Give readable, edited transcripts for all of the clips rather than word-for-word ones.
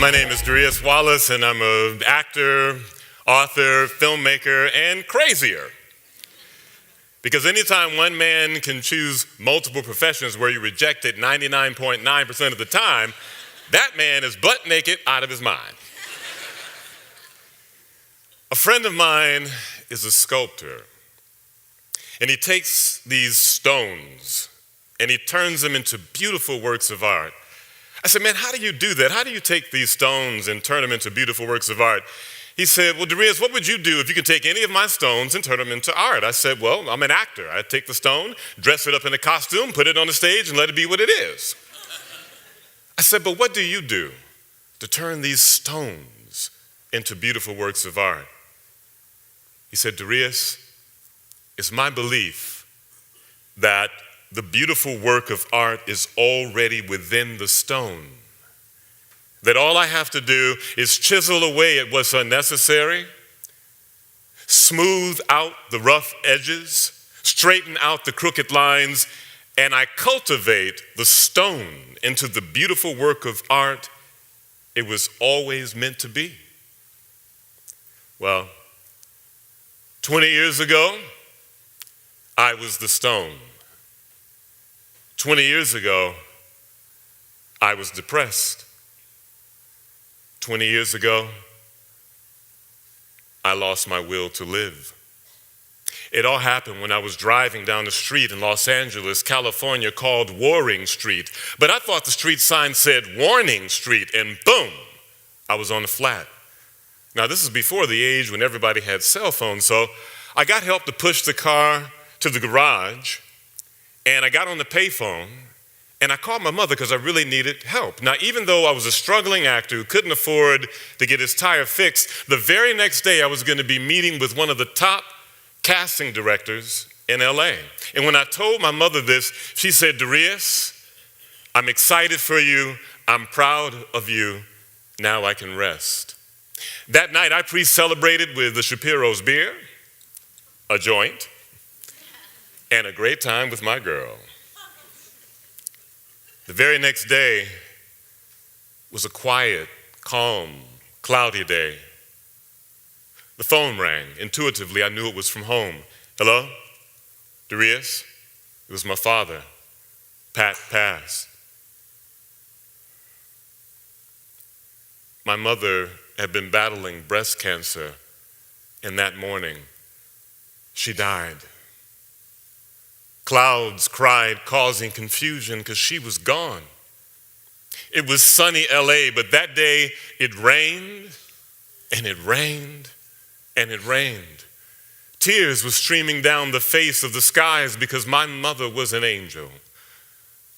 My name is Darius, Wallace, and I'm an actor, author, filmmaker, and crazier. Because anytime one man can choose multiple professions where you reject it 99.9% of the time, that man is butt naked out of his mind. A friend of mine is a sculptor, and he takes these stones and he turns them into beautiful works of art. I said, man, how do you do that? How do you take these stones and turn them into beautiful works of art? He said, well, Darius, what would you do if you could take any of my stones and turn them into art? I said, well, I'm an actor. I take the stone, dress it up in a costume, put it on the stage, and let it be what it is. I said, but what do you do to turn these stones into beautiful works of art? He said, Darius, it's my belief that the beautiful work of art is already within the stone. That all I have to do is chisel away at what's unnecessary, smooth out the rough edges, straighten out the crooked lines, and I cultivate the stone into the beautiful work of art it was always meant to be. Well, 20 years ago, I was the stone. 20 years ago, I was depressed. 20 years ago, I lost my will to live. It all happened when I was driving down the street in Los Angeles, California, called Warring Street. But I thought the street sign said Warning Street, and boom, I was on the flat. Now, this is before the age when everybody had cell phones, so I got help to push the car to the garage, and I got on the payphone, and I called my mother because I really needed help. Now, even though I was a struggling actor who couldn't afford to get his tire fixed, the very next day I was going to be meeting with one of the top casting directors in LA. And when I told my mother this, she said, Darius, I'm excited for you. I'm proud of you. Now I can rest. That night, I pre-celebrated with the Shapiro's beer, a joint, and a great time with my girl. The very next day was a quiet, calm, cloudy day. The phone rang. Intuitively, I knew it was from home. Hello? Darius? It was my father. Pat passed. My mother had been battling breast cancer, and that morning, she died. Clouds cried, causing confusion because she was gone. It was sunny LA, but that day it rained, and it rained, and it rained. Tears were streaming down the face of the skies because my mother was an angel.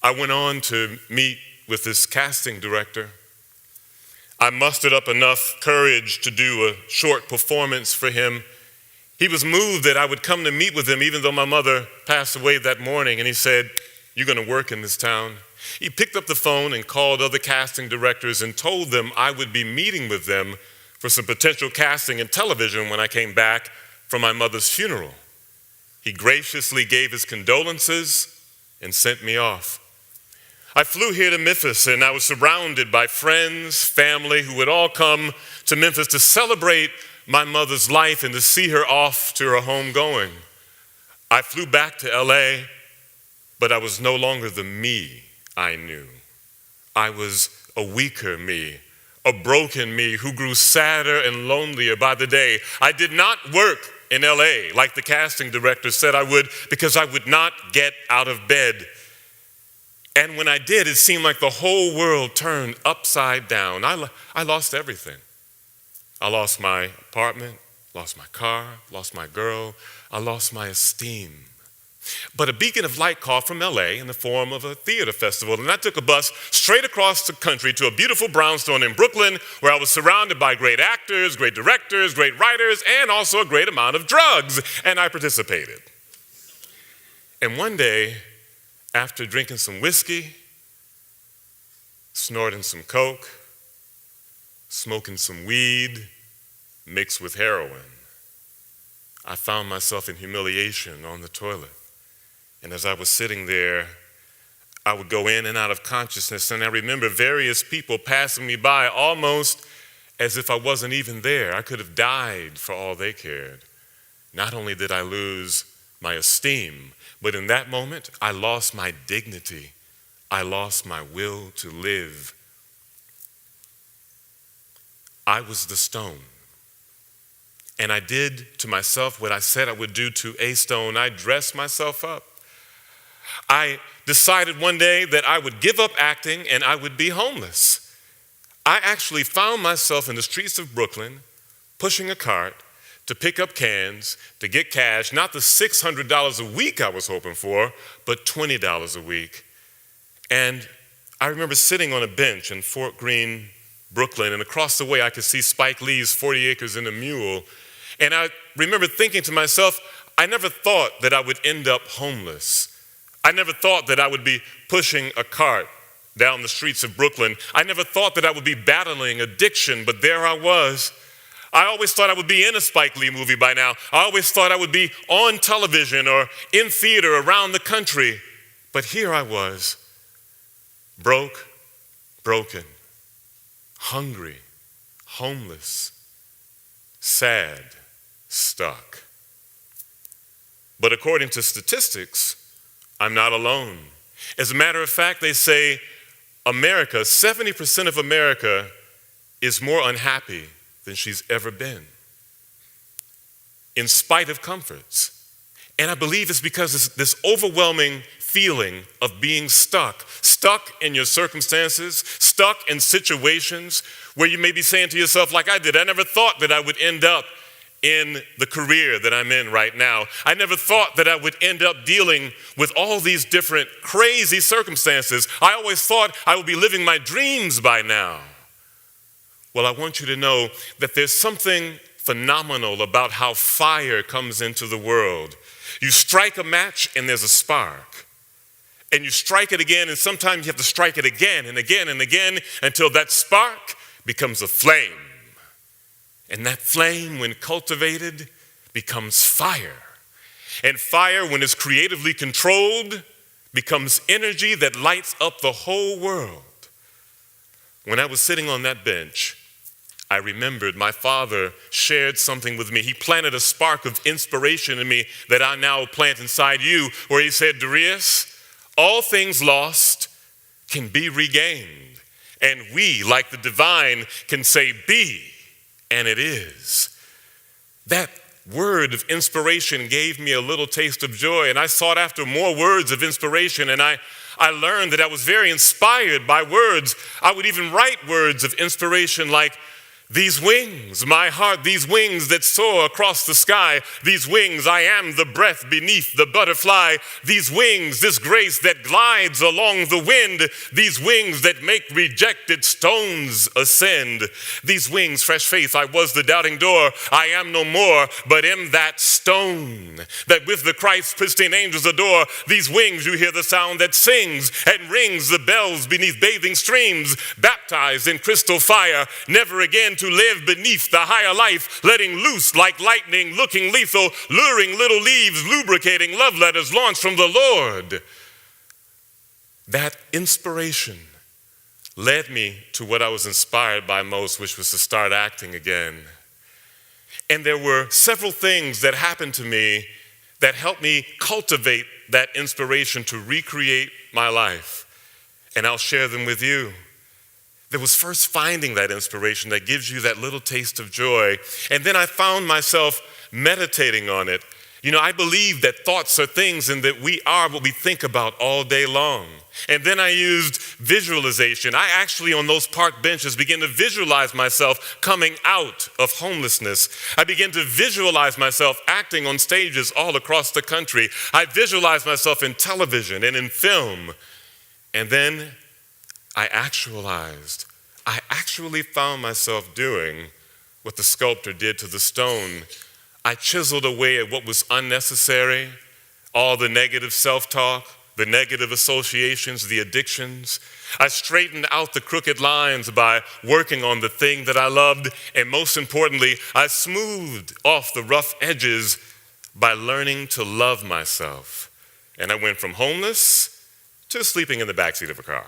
I went on to meet with this casting director. I mustered up enough courage to do a short performance for him. He was moved that I would come to meet with him even though my mother passed away that morning, and he said, you're going to work in this town. He picked up the phone and called other casting directors and told them I would be meeting with them for some potential casting in television when I came back from my mother's funeral. He graciously gave his condolences and sent me off. I flew here to Memphis, and I was surrounded by friends, family who would all come to Memphis to celebrate my mother's life and to see her off to her home going. I flew back to LA, but I was no longer the me I knew. I was a weaker me, a broken me who grew sadder and lonelier by the day. I did not work in LA like the casting director said I would because I would not get out of bed. And when I did, it seemed like the whole world turned upside down. I lost everything. I lost my apartment, lost my car, lost my girl. I lost my esteem. But a beacon of light called from LA in the form of a theater festival. And I took a bus straight across the country to a beautiful brownstone in Brooklyn where I was surrounded by great actors, great directors, great writers, and also a great amount of drugs. And I participated. And one day, after drinking some whiskey, snorting some coke, smoking some weed mixed with heroin, I found myself in humiliation on the toilet. And as I was sitting there, I would go in and out of consciousness, and I remember various people passing me by almost as if I wasn't even there. I could have died for all they cared. Not only did I lose my esteem, but in that moment, I lost my dignity. I lost my will to live. I was the stone. And I did to myself what I said I would do to a stone. I dressed myself up. I decided one day that I would give up acting and I would be homeless. I actually found myself in the streets of Brooklyn pushing a cart to pick up cans, to get cash, not the $600 a week I was hoping for, but $20 a week. And I remember sitting on a bench in Fort Greene, Brooklyn, and across the way I could see Spike Lee's 40 Acres and a Mule. And I remember thinking to myself, I never thought that I would end up homeless. I never thought that I would be pushing a cart down the streets of Brooklyn. I never thought that I would be battling addiction, but there I was. I always thought I would be in a Spike Lee movie by now. I always thought I would be on television or in theater around the country. But here I was, broke, broken, hungry, homeless, sad, stuck. But according to statistics, I'm not alone. As a matter of fact, they say America, 70% of America is more unhappy than she's ever been, in spite of comforts. And I believe it's because it's this overwhelming feeling of being stuck in your circumstances, stuck in situations where you may be saying to yourself, like I did, I never thought that I would end up in the career that I'm in right now. I never thought that I would end up dealing with all these different crazy circumstances. I always thought I would be living my dreams by now. Well, I want you to know that there's something phenomenal about how fire comes into the world. You strike a match and there's a spark. And you strike it again, and sometimes you have to strike it again and again and again until that spark becomes a flame. And that flame, when cultivated, becomes fire. And fire, when it's creatively controlled, becomes energy that lights up the whole world. When I was sitting on that bench, I remembered my father shared something with me. He planted a spark of inspiration in me that I now plant inside you, where he said, Darius, all things lost can be regained. And we, like the divine, can say, be. And it is. That word of inspiration gave me a little taste of joy, and I sought after more words of inspiration, and I learned that I was very inspired by words. I would even write words of inspiration like, these wings, my heart, these wings that soar across the sky, these wings, I am the breath beneath the butterfly, these wings, this grace that glides along the wind, these wings that make rejected stones ascend, these wings, fresh faith, I was the doubting door, I am no more, but am that stone, that with the Christ pristine angels adore, these wings you hear the sound that sings and rings the bells beneath bathing streams, baptized in crystal fire, never again to live beneath the higher life, letting loose like lightning, looking lethal, luring little leaves, lubricating love letters launched from the Lord. That inspiration led me to what I was inspired by most, which was to start acting again. And there were several things that happened to me that helped me cultivate that inspiration to recreate my life. And I'll share them with you. There was first finding that inspiration that gives you that little taste of joy. And then I found myself meditating on it. You know, I believe that thoughts are things and that we are what we think about all day long. And then I used visualization. I actually, on those park benches, began to visualize myself coming out of homelessness. I began to visualize myself acting on stages all across the country. I visualized myself in television and in film. And then I actually found myself doing what the sculptor did to the stone. I chiseled away at what was unnecessary, all the negative self-talk, the negative associations, the addictions. I straightened out the crooked lines by working on the thing that I loved, and most importantly, I smoothed off the rough edges by learning to love myself. And I went from homeless to sleeping in the backseat of a car.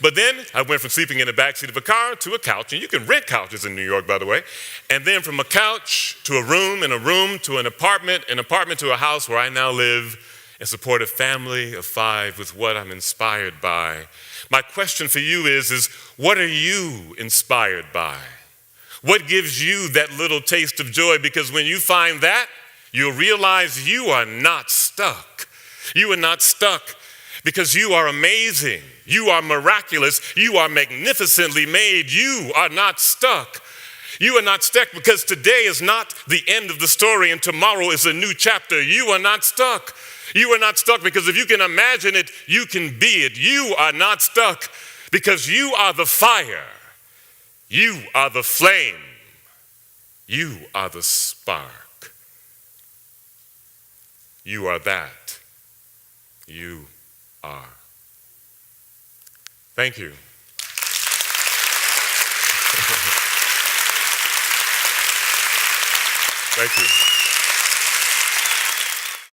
But then I went from sleeping in the backseat of a car to a couch, and you can rent couches in New York, by the way, and then from a couch to a room, and a room to an apartment to a house where I now live and support a family of 5 with what I'm inspired by. My question for you is what are you inspired by? What gives you that little taste of joy? Because when you find that, you'll realize you are not stuck. You are not stuck because you are amazing. You are miraculous. You are magnificently made. You are not stuck. You are not stuck because today is not the end of the story and tomorrow is a new chapter. You are not stuck. You are not stuck because if you can imagine it, you can be it. You are not stuck because you are the fire. You are the flame. You are the spark. You are that. You are. Thank you. Thank you.